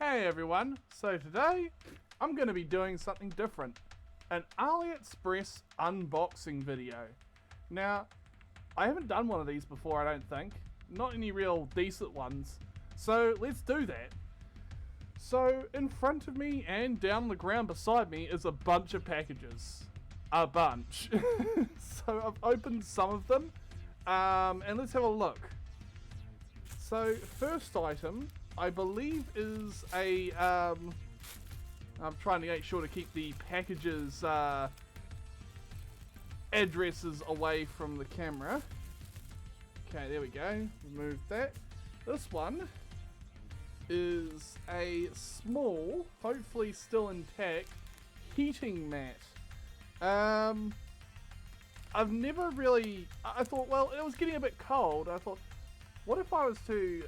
Hey everyone, so today I'm going to be doing something different. An AliExpress unboxing video. Now, I haven't done one of these before, I don't think. Not any real decent ones. So let's do that. So in front of me and down on the ground beside me is a bunch of packages. A bunch. So I've opened some of them and let's have a look. So first item I believe is a I'm trying to make sure to keep the packages addresses away from the camera. Okay, there we go. Remove that. This one is a small, hopefully still intact, heating mat. I've never really... I thought, well, it was getting a bit cold. I thought, what if I was to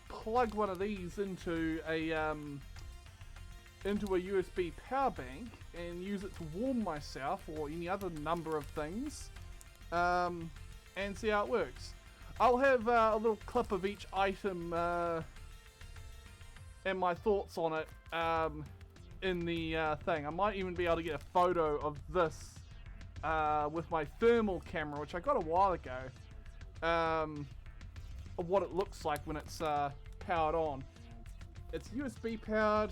plug one of these into a USB power bank and use it to warm myself or any other number of things, and see how it works. I'll have a little clip of each item and my thoughts on it in the thing. I might even be able to get a photo of this with my thermal camera, which I got a while ago, of what it looks like when it's powered on. It's USB powered.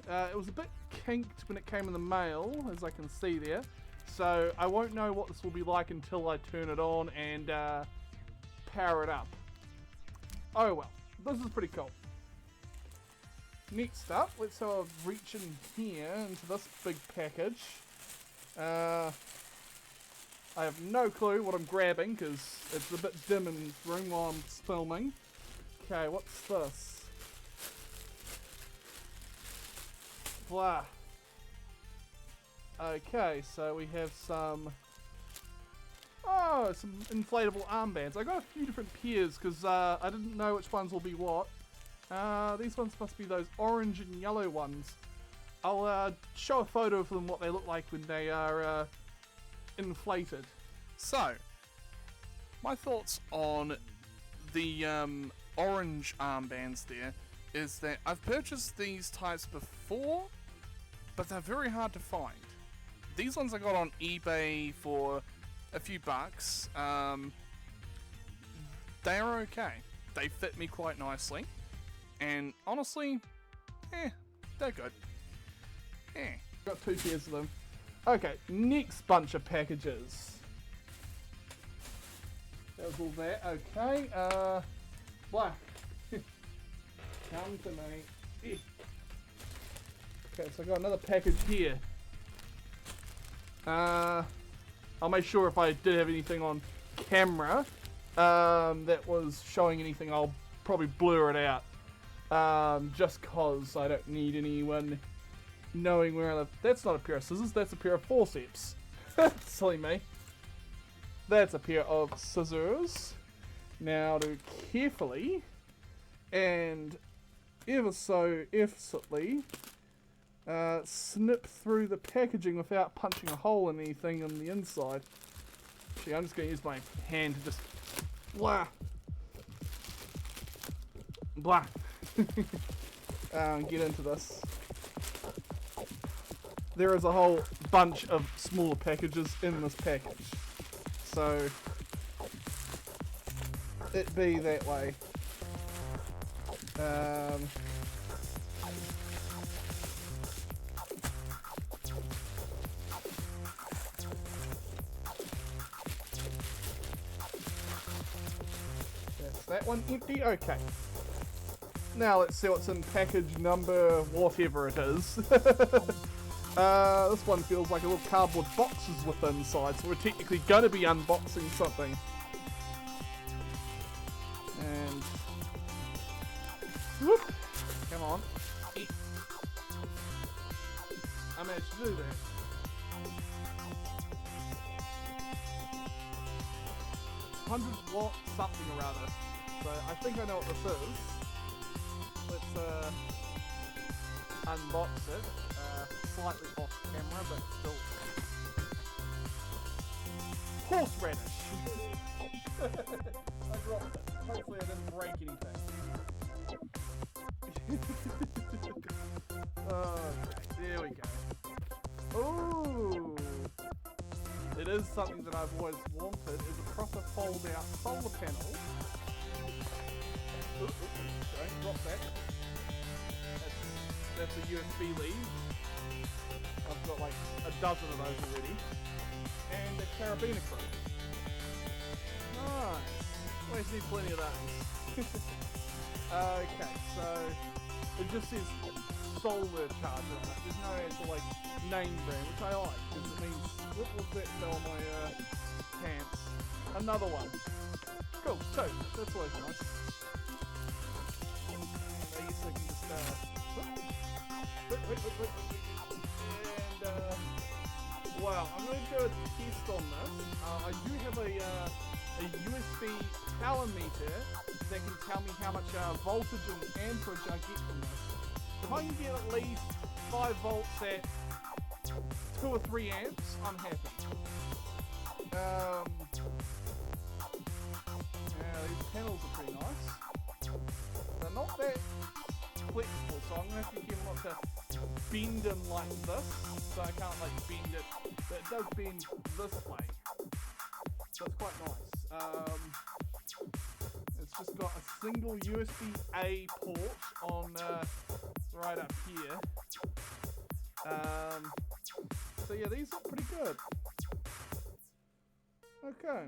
It was a bit kinked when it came in the mail, as I can see there, so I won't know what this will be like until I turn it on and power it up. Oh well, this is pretty cool. Next up, let's have a reach in here into this big package. I have no clue what I'm grabbing because it's a bit dim in this room while I'm filming. Okay, what's this? Blah. Okay, so we have some... Oh, some inflatable armbands. I got a few different pairs because I didn't know which ones will be what. These ones must be those orange and yellow ones. I'll show a photo of them, what they look like when they are inflated. So, my thoughts on the orange armbands there is that I've purchased these types before, but they're very hard to find. These ones I got on eBay for a few bucks. They are okay. They fit me quite nicely. And honestly, they're good. Got two pairs of them. Okay, next bunch of packages. That was all that. Okay, black. Come to me. Okay, so I got another package here. I'll make sure if I did have anything on camera that was showing anything, I'll probably blur it out. Just cause I don't need anyone knowing where I live. That's not a pair of scissors, that's a pair of forceps. Silly me. That's a pair of scissors. Now to carefully and ever so effortlessly snip through the packaging without punching a hole in anything on the inside. Actually, I'm just going to use my hand to just blah. Blah. Get into this. There is a whole bunch of smaller packages in this package, so it be that way. That's that one empty. Okay. Now let's see what's in package number whatever it is. This one feels like a little cardboard boxes with inside, so we're technically going to be unboxing something. And... whoop! Come on. I managed to do that. $100 something or other. So I think I know what this is. Let's unbox it. Slightly off camera, but still. Horseradish! I dropped it. Hopefully I didn't break anything. is something that I've always wanted, is a proper fold-out solar panel. Don't drop that. That's a USB lead. I've got like a dozen of those already. And a carabiner clip. Nice. Always need plenty of those. Okay, so it just says solar charger on it. There's no actual like name brand, which I like, because it means, what was that fell on my pants? Another one. Cool, so that's always nice. I guess I can just and wow, I'm going to do a test on this. I do have a USB power meter that can tell me how much voltage and amperage I get from this. If I can get at least 5 volts at 2 or 3 amps, I'm happy. Yeah, these panels are pretty nice. They're not that flexible, so I'm going to have to be careful not to bend them like this. So I can't like bend it, but it does bend this way. So it's quite nice. It's just got a single USB-A port on right up here. So yeah, these look pretty good. Okay.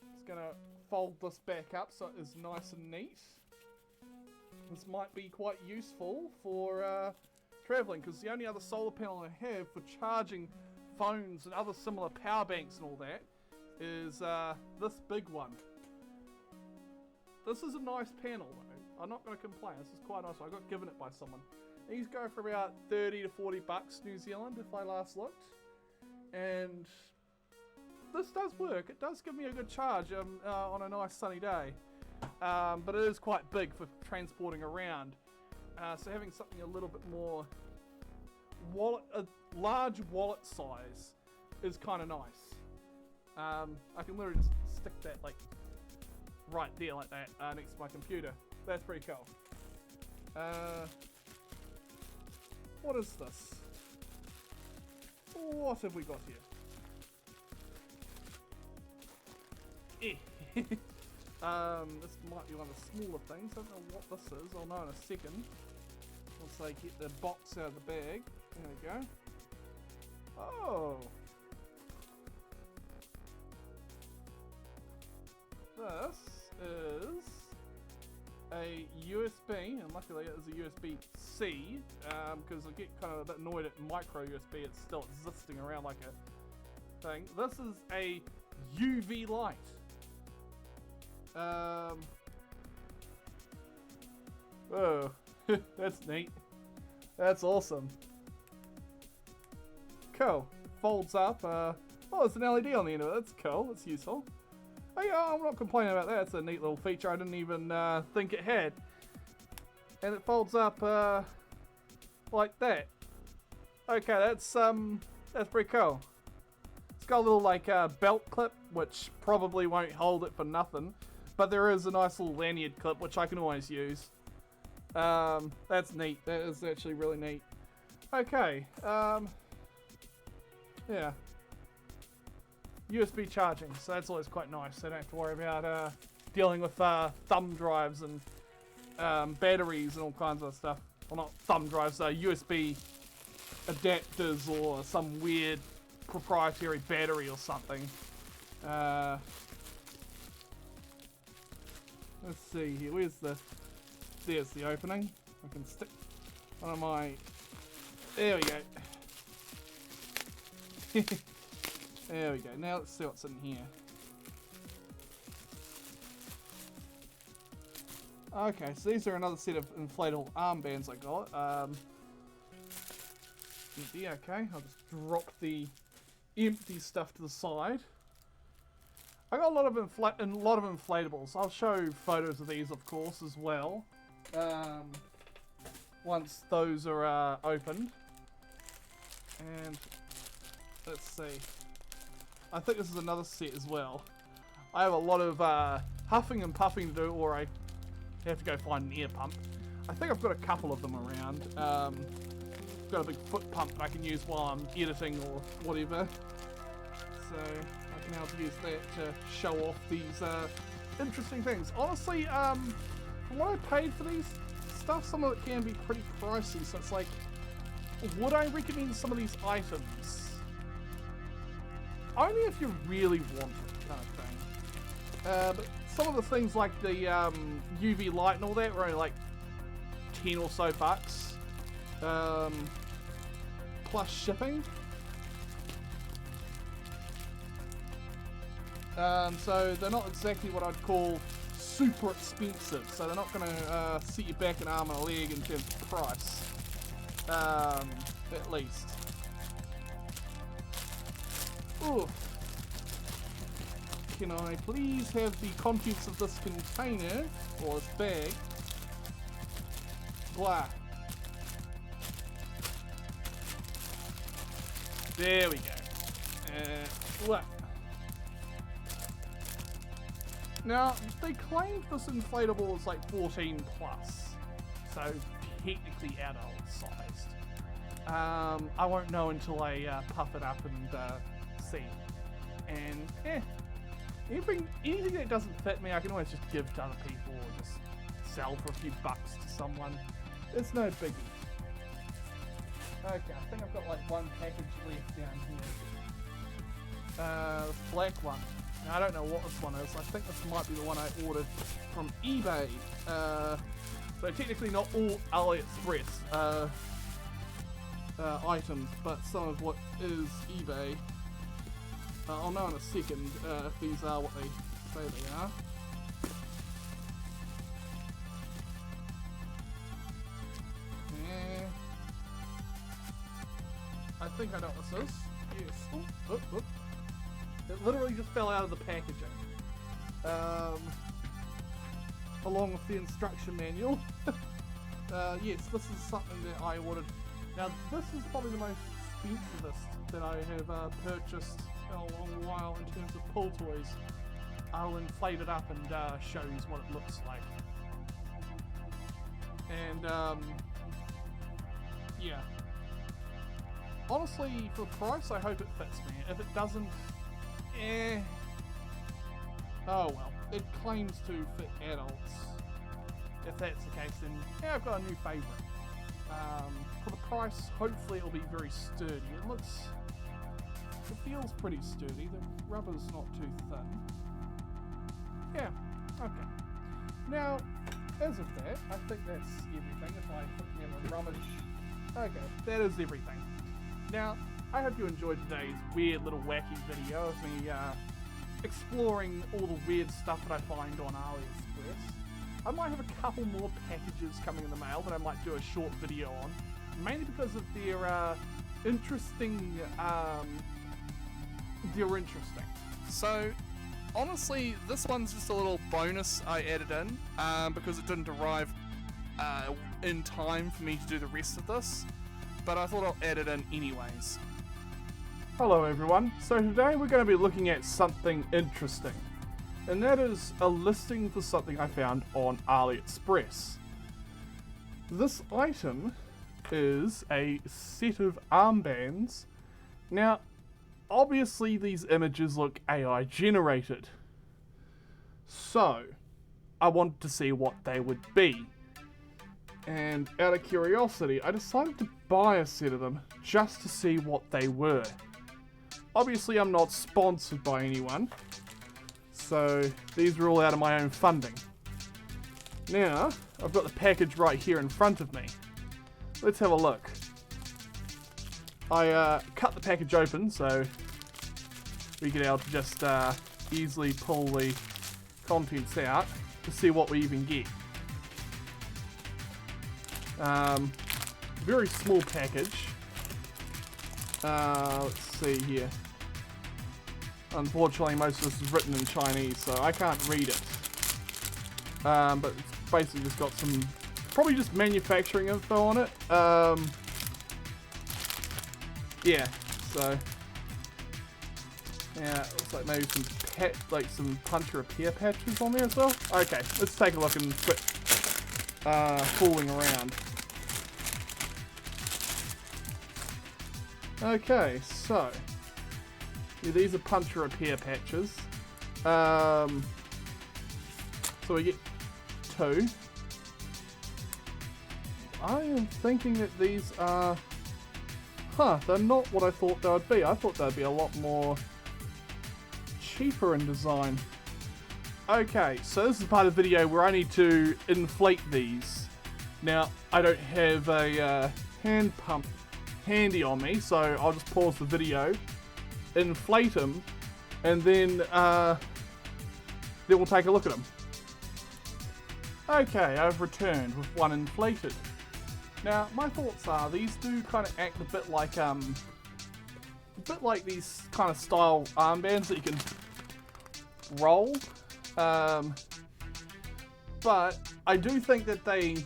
Just gonna fold this back up so it is nice and neat. This might be quite useful for traveling, because the only other solar panel I have for charging phones and other similar power banks and all that is this big one. This is a nice panel though. I'm not going to complain. This is quite nice. I got given it by someone. These go for about 30 to 40 bucks New Zealand if I last looked. And this does work. It does give me a good charge on a nice sunny day. But it is quite big for transporting around. So having something a little bit more a large wallet size is kind of nice. I can literally just stick that like right there like that next to my computer. That's pretty cool. What is this? What have we got here? This might be one of the smaller things. I don't know what this is. I'll know in a second. Once I get the box out of the bag. There we go. Oh! This is a USB, and luckily it is a USB-C, because I get kind of a bit annoyed at micro USB. It's still existing around like a thing. This is a UV light. Oh, that's neat. That's awesome. Cool. Folds up. Oh, there's an LED on the end of it. That's cool. That's useful. Oh yeah, I'm not complaining about that. It's a neat little feature I didn't even think it had. And it folds up like that. Okay, that's pretty cool. It's got a little like belt clip, which probably won't hold it for nothing. But there is a nice little lanyard clip, which I can always use. That's neat. That is actually really neat. Okay. Yeah. USB charging, so that's always quite nice. So I don't have to worry about dealing with thumb drives and batteries and all kinds of stuff. Well, not thumb drives, USB adapters or some weird proprietary battery or something. Let's see here. Where's the... There's the opening. I can stick one of my... There we go. There we go. Now let's see what's in here. Okay, so these are another set of inflatable armbands I got. Empty, okay. I'll just drop the empty stuff to the side. I got a lot of inflatables. I'll show photos of these, of course, as well. Once those are opened. And let's see. I think this is another set as well. I have a lot of huffing and puffing to do, or I have to go find an air pump. I think I've got a couple of them around. Got a big foot pump that I can use while I'm editing or whatever. so I can now use that to show off these interesting things. Honestly, from what I paid for these stuff, some of it can be pretty pricey, so it's like, would I recommend some of these items? Only if you really want it, kind of thing. But some of the things like the UV light and all that were only like 10 or so bucks, plus shipping. So they're not exactly what I'd call super expensive, so they're not going to set you back an arm and a leg in terms of price, at least. Ooh. Can I please have the contents of this container, or this bag? Blah. There we go. What? Now, they claimed this inflatable is like 14 plus, so technically adult sized. I won't know until I puff it up and see. And anything that doesn't fit me, I can always just give to other people or just sell for a few bucks to someone. It's no biggie. Okay, I think I've got like one package left down here. This black one. Now, I don't know what this one is. I think this might be the one I ordered from eBay. So technically not all AliExpress items, but some of what is eBay. I'll know in a second if these are what they say they are. I think I know what this is. Yes. Oh. It literally just fell out of the packaging. Along with the instruction manual. Yes, this is something that I ordered. Now, this is probably the most expensivest that I have purchased in a long while in terms of pull toys. I'll inflate it up and show you what it looks like. And, yeah. Honestly, for the price, I hope it fits me. If it doesn't, oh well. It claims to fit adults. If that's the case, then yeah, I've got a new favourite. For the price, hopefully it'll be very sturdy. It feels pretty sturdy. The rubber's not too thin. Yeah, okay. Now, as of that, I think that's everything. If I put together rummage, okay, that is everything. Now, I hope you enjoyed today's weird little wacky video of me exploring all the weird stuff that I find on AliExpress. I might have a couple more packages coming in the mail that I might do a short video on, mainly because of their interesting. They're interesting. So, honestly, this one's just a little bonus I added in because it didn't arrive in time for me to do the rest of this. But I thought I'll add it in anyways. Hello everyone, so today we're going to be looking at something interesting, and that is a listing for something I found on AliExpress. This item is a set of armbands. Now, obviously these images look AI generated, so I wanted to see what they would be. And out of curiosity, I decided to buy a set of them just to see what they were. Obviously, I'm not sponsored by anyone, so these are all out of my own funding. Now, I've got the package right here in front of me. Let's have a look. I cut the package open so we get able to just easily pull the contents out to see what we even get. Very small package. Let's see here. Unfortunately, most of this is written in Chinese, so I can't read it. But it's basically just got some, probably just manufacturing info on it. Yeah, so yeah, it looks like maybe some punch repair patches on there as well. Okay, let's take a look and quit fooling around. Okay, so Yeah, these are puncture repair patches. So we get 2. I am thinking that these are... they're not what I thought they would be. I thought they'd be a lot more cheaper in design. Okay, so this is part of the video where I need to inflate these. Now, I don't have a hand pump handy on me, so I'll just pause the video, inflate them, and then we'll take a look at them. Okay, I've returned with one inflated. Now, my thoughts are these do kind of act a bit like these kind of style armbands that you can roll. But I do think that they...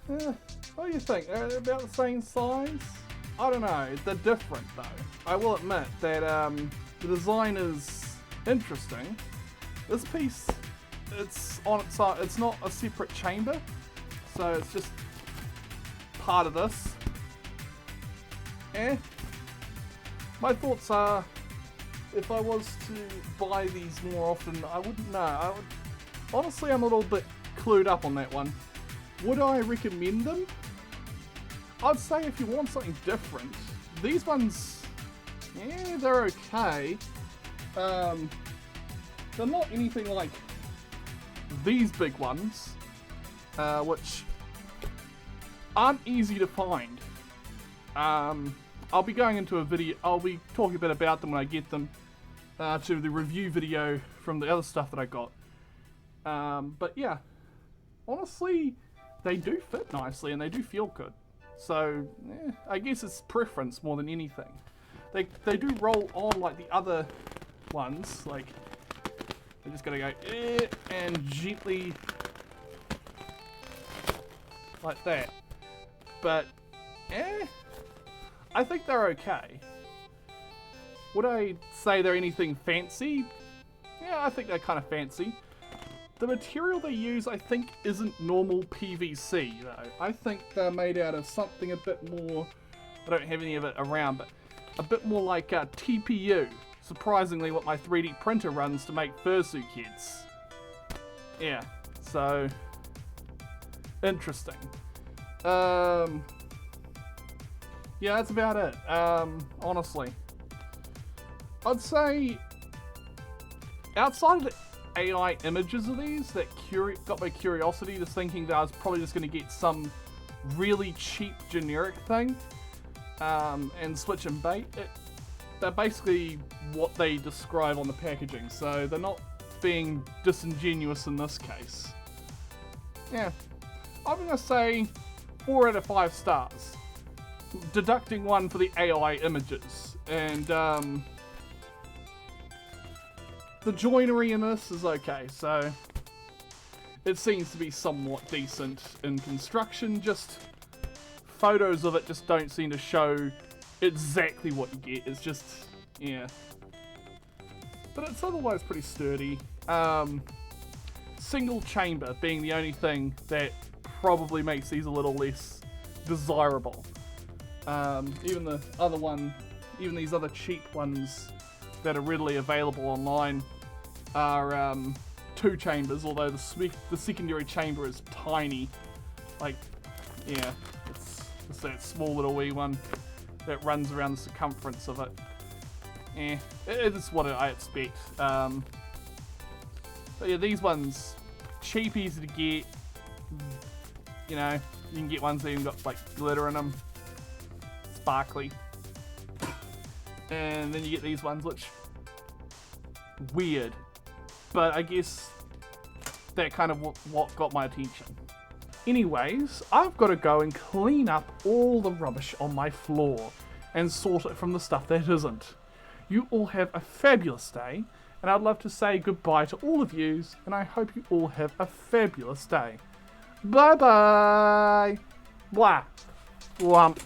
what do you think? They're about the same size? I don't know. They're different though. I will admit that the design is interesting. This piece, it's on its side. It's not a separate chamber, so it's just part of this. My thoughts are, if I was to buy these more often, I wouldn't know. Honestly, I'm a little bit clued up on that one. Would I recommend them? I'd say if you want something different, these ones, yeah, they're okay. They're not anything like these big ones, which aren't easy to find. I'll be going into a video, I'll be talking a bit about them when I get them to the review video from the other stuff that I got. But yeah, honestly, they do fit nicely and they do feel good. So, I guess it's preference more than anything. They do roll on like the other ones, like, they're just gonna go and gently, like that. But, I think they're okay. Would I say they're anything fancy? Yeah, I think they're kind of fancy. The material they use, I think, isn't normal PVC, though. I think they're made out of something a bit more... I don't have any of it around, but a bit more like TPU. Surprisingly, what my 3D printer runs to make fursuit heads. Yeah, so... interesting. Yeah, that's about it, honestly. I'd say... outside of the AI images of these that got my curiosity to thinking that I was probably just going to get some really cheap generic thing and switch and bait. They're basically what they describe on the packaging, so they're not being disingenuous in this case. Yeah, I'm going to say 4 out of 5 stars, deducting 1 for the AI images, and the joinery in this is okay, so it seems to be somewhat decent in construction. Just photos of it just don't seem to show exactly what you get. It's just, yeah. But it's otherwise pretty sturdy. Single chamber being the only thing that probably makes these a little less desirable. Even the other one, even these other cheap ones that are readily available online are 2 chambers, although the secondary chamber is tiny. Like, yeah, it's that small little wee one that runs around the circumference of it. It is what I expect. But yeah, these ones, cheap, easy to get. You know, you can get ones that even got like glitter in them, sparkly. And then you get these ones, which, weird. But I guess that kind of what got my attention. Anyways, I've got to go and clean up all the rubbish on my floor and sort it from the stuff that isn't. You all have a fabulous day, and I'd love to say goodbye to all of yous, and I hope you all have a fabulous day. Bye bye! Blah. Wump.